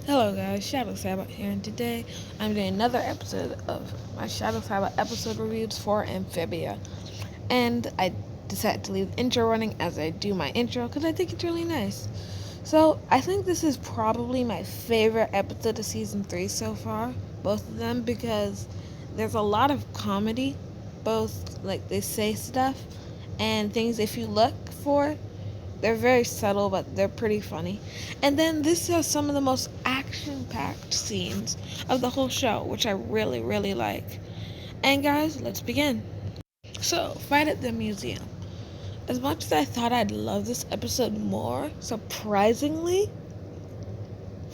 Hello guys, Shadow Sabbath here, and today I'm doing another episode of my Shadow Sabbath episode reviews for Amphibia. And I decided to leave the intro running as I do my intro because I think it's really nice. So I think this is probably my favorite episode of season 3 so far, both of them, because there's a lot of comedy, both like they say stuff and things if you look for they're very subtle, but they're pretty funny. And then this has some of the most action packed scenes of the whole show, which I really, really like. And guys, let's begin. So, fight at the museum. As much as I thought I'd love this episode more, surprisingly,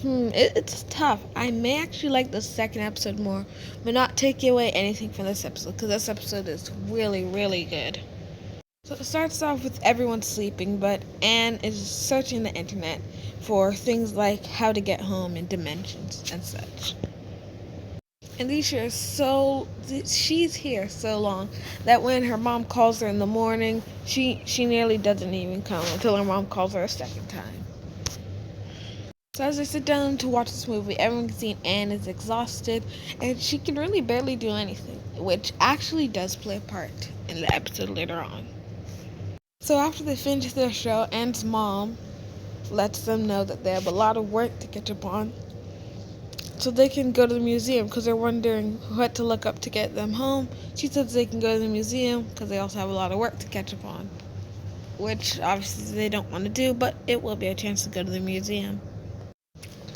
it's tough. I may actually like the second episode more, but not take away anything from this episode, because this episode is really, really good. So it starts off with everyone sleeping, but Anne is searching the internet for things like how to get home and dimensions and such. And she's here so long that when her mom calls her in the morning, she nearly doesn't even come until her mom calls her a second time. So as I sit down to watch this movie, everyone can see Anne is exhausted and she can really barely do anything, which actually does play a part in the episode later on. So after they finish their show, Anne's mom lets them know that they have a lot of work to catch up on, so they can go to the museum because they're wondering what to look up to get them home. She says they can go to the museum because they also have a lot of work to catch up on, which obviously they don't want to do, but it will be a chance to go to the museum.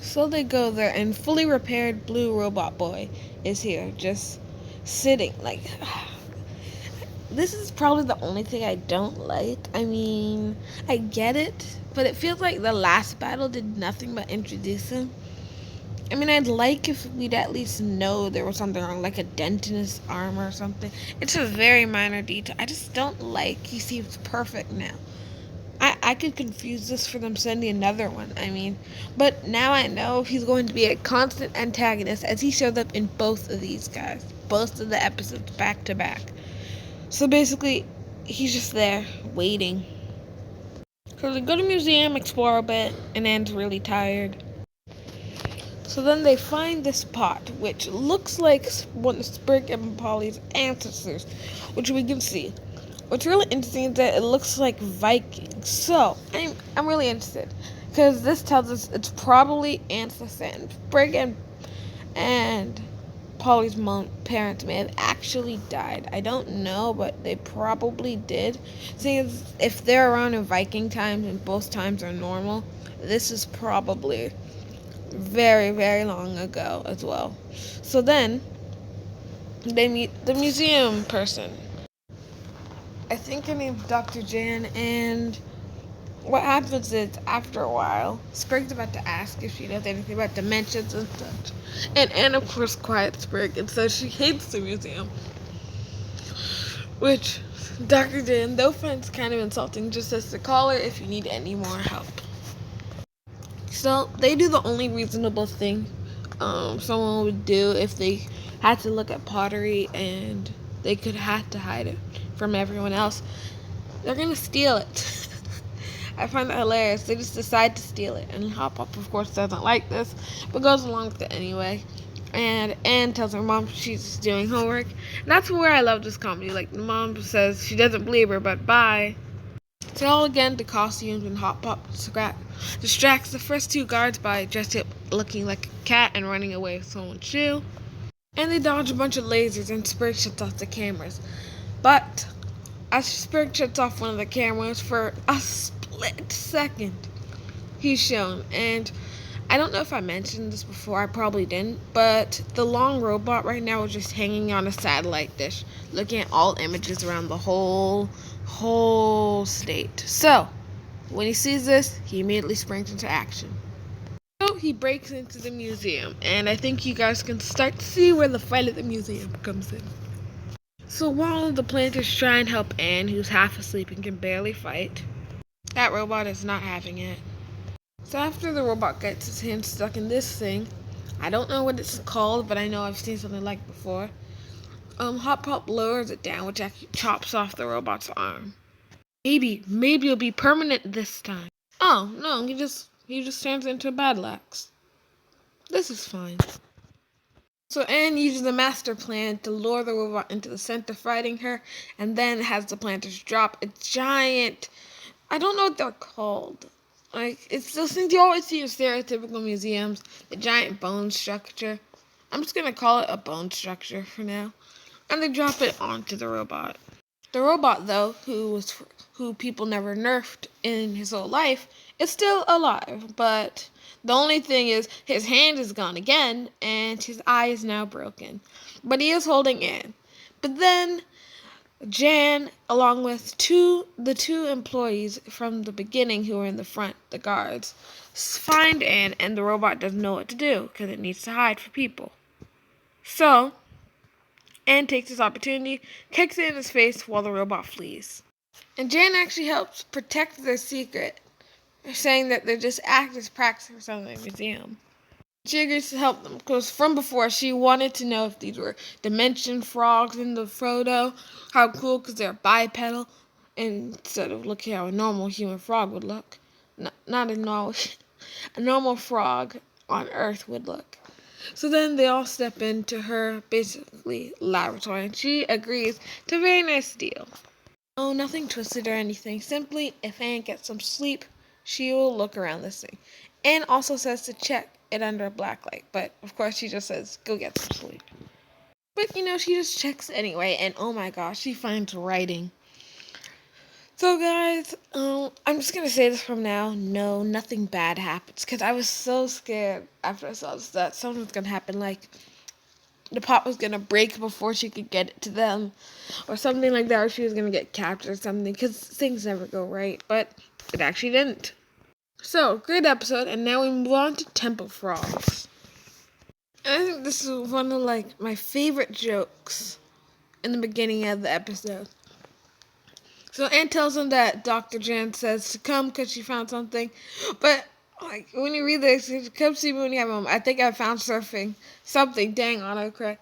So they go there, and fully repaired blue robot boy is here, just sitting like. This is probably the only thing I don't like. I mean, I get it, but it feels like the last battle did nothing but introduce him. I mean, I'd like if we'd at least know there was something wrong, like a dent in his arm or something. It's a very minor detail. I just don't like he seems perfect now. I could confuse this for them sending another one, I mean. But now I know he's going to be a constant antagonist as he shows up in both of these guys. Both of the episodes back to back. So basically, he's just there, waiting. So they go to the museum, explore a bit, and Anne's really tired. So then they find this pot, which looks like one of Sprig and Polly's ancestors, which we can see. What's really interesting is that it looks like Vikings. So, I'm really interested, because this tells us it's probably ancestors, and Sprig and Polly's parents may have actually died. I don't know, but they probably did. Seeing as if they're around in Viking times and both times are normal, this is probably very, very long ago as well. So then they meet the museum person. I think her name's Dr. Jan, and what happens is, after a while, Sprig's about to ask if she knows anything about dimensions and such. And Anne, of course, quiets Sprig and says she hates the museum. Which Dr. Jan, though finds kind of insulting, just says to call her if you need any more help. So they do the only reasonable thing someone would do if they had to look at pottery and they could have to hide it from everyone else. They're gonna steal it. I find that hilarious. They just decide to steal it, and Hop Hop, of course, doesn't like this, but goes along with it anyway. And Anne tells her mom she's doing homework, and that's where I love this comedy. Like, the mom says she doesn't believe her, but bye. It's all again to costumes, and Hop Pop distracts the first two guards by dressed up looking like a cat and running away with someone's shoe. And they dodge a bunch of lasers, and Sprig shuts off the cameras. But as Sprig shuts off one of the cameras, for a split second, he's shown. And I don't know if I mentioned this before, I probably didn't, but the long robot right now is just hanging on a satellite dish, looking at all images around the whole state. So, when he sees this, he immediately springs into action. So he breaks into the museum, and I think you guys can start to see where the fight at the museum comes in. So while the planters try and help Anne, who's half asleep and can barely fight, that robot is not having it. So after the robot gets his hand stuck in this thing, I don't know what it's called, but I know I've seen something like before. Hop Pop lowers it down, which actually chops off the robot's arm. Maybe it'll be permanent this time. Oh no, he just turns into a battle axe. This is fine. So Anne uses a master plan to lure the robot into the center fighting her, and then has the planters drop a giant, I don't know what they're called. Like, it's those things you always see in stereotypical museums, the giant bone structure. I'm just gonna call it a bone structure for now. And they drop it onto the robot. The robot, though, who people never nerfed in his whole life, is still alive. But the only thing is, his hand is gone again, and his eye is now broken. But he is holding Anne. But then Jan, along with the two employees from the beginning who were in the front, the guards, find Anne, and the robot doesn't know what to do because it needs to hide for people. So Anne takes this opportunity, kicks it in his face while the robot flees. And Jan actually helps protect their secret, saying that they're just actors practicing for something in the museum. She agrees to help them because from before she wanted to know if these were dimension frogs in the Frodo. How cool, because they're bipedal instead of looking how a normal human frog would look. Not a normal frog on Earth would look. So then they all step into her, basically, laboratory, and she agrees to a very nice deal. Oh, nothing twisted or anything. Simply, if Anne gets some sleep, she will look around this thing. Anne also says to check it under a black light, but of course she just says, go get some sleep. But, she just checks anyway, and oh my gosh, she finds writing. So guys, I'm just going to say this from now. No, nothing bad happens, because I was so scared after I saw this that something was going to happen, like the pot was going to break before she could get it to them, or something like that, or she was going to get captured or something, because things never go right, but it actually didn't. So, great episode, and now we move on to Temple Frogs. And I think this is one of, my favorite jokes in the beginning of the episode. So, Anne tells him that Dr. Jan says to come because she found something, but, when you read this, come see me when you have a moment. I think I found something, dang, autocorrect.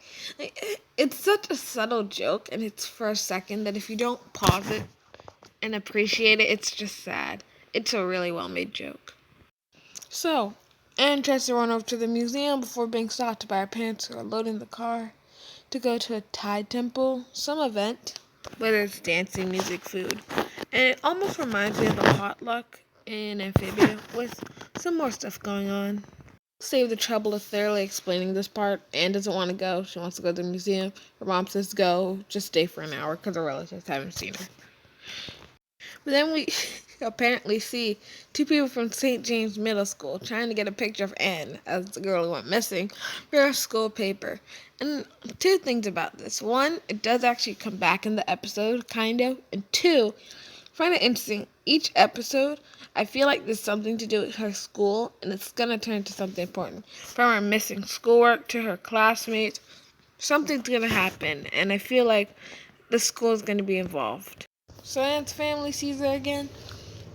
It's such a subtle joke, and it's for a second, that if you don't pause it and appreciate it, it's just sad. It's a really well-made joke. So, Anne tries to run over to the museum before being stopped by her parents who are loading the car to go to a Tide Temple, some event, whether it's dancing, music, food. And it almost reminds me of the potluck in Amphibia with some more stuff going on. Save the trouble of thoroughly explaining this part. Anne doesn't want to go. She wants to go to the museum. Her mom says go, just stay for an hour because her relatives haven't seen her. But then we apparently see two people from St. James Middle School trying to get a picture of Anne, as the girl who went missing, for her school paper. And two things about this. One, it does actually come back in the episode, kind of. And two, I find it interesting. Each episode, I feel like there's something to do with her school, and it's going to turn into something important. From her missing schoolwork to her classmates, something's going to happen, and I feel like the school is going to be involved. So Anne's family sees her again,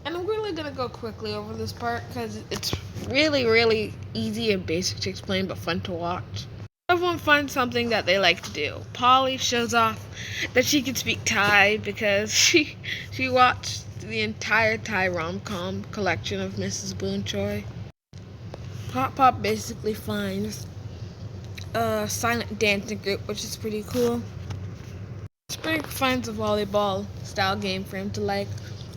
and I'm really going to go quickly over this part because it's really, really easy and basic to explain, but fun to watch. Everyone finds something that they like to do. Polly shows off that she can speak Thai because she watched the entire Thai rom-com collection of Mrs. Boon Choi. Pop basically finds a silent dancing group, which is pretty cool. Spring finds a volleyball style game for him to like,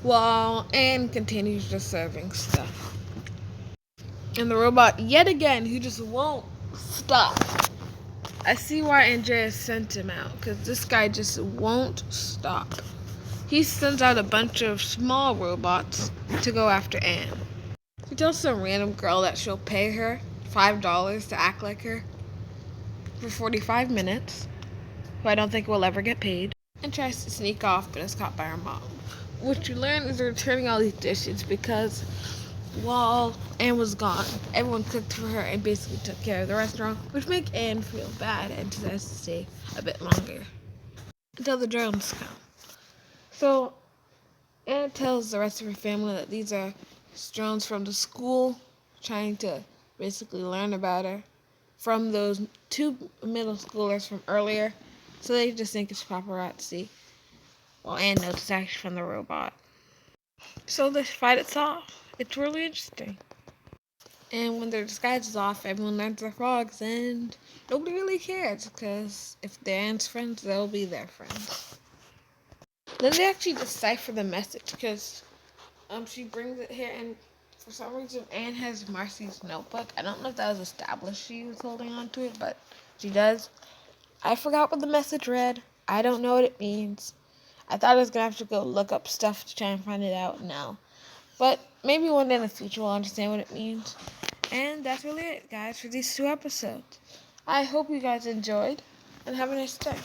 while Anne continues just serving stuff. And the robot, yet again, who just won't stop. I see why Andrea sent him out, because this guy just won't stop. He sends out a bunch of small robots to go after Anne. He tells some random girl that she'll pay her $5 to act like her for 45 minutes, who I don't think will ever get paid, and tries to sneak off but is caught by her mom. What you learn is they're returning all these dishes because while Anne was gone, everyone cooked for her and basically took care of the restaurant, which makes Anne feel bad and decides to stay a bit longer until the drones come. So Anne tells the rest of her family that these are drones from the school trying to basically learn about her from those two middle schoolers from earlier, so they just think it's paparazzi. Well, Anne knows it's actually from the robot. So they fight it off. It's really interesting. And when their disguise is off, everyone learns they're frogs, and nobody really cares, because if they're Anne's friends, they'll be their friends. Then they actually decipher the message, because she brings it here, and for some reason, Anne has Marcy's notebook. I don't know if that was established she was holding on to it, but she does. I forgot what the message read. I don't know what it means. I thought I was going to have to go look up stuff to try and find it out now. But maybe one day in the future we'll understand what it means. And that's really it, guys, for these 2 episodes. I hope you guys enjoyed, and have a nice day.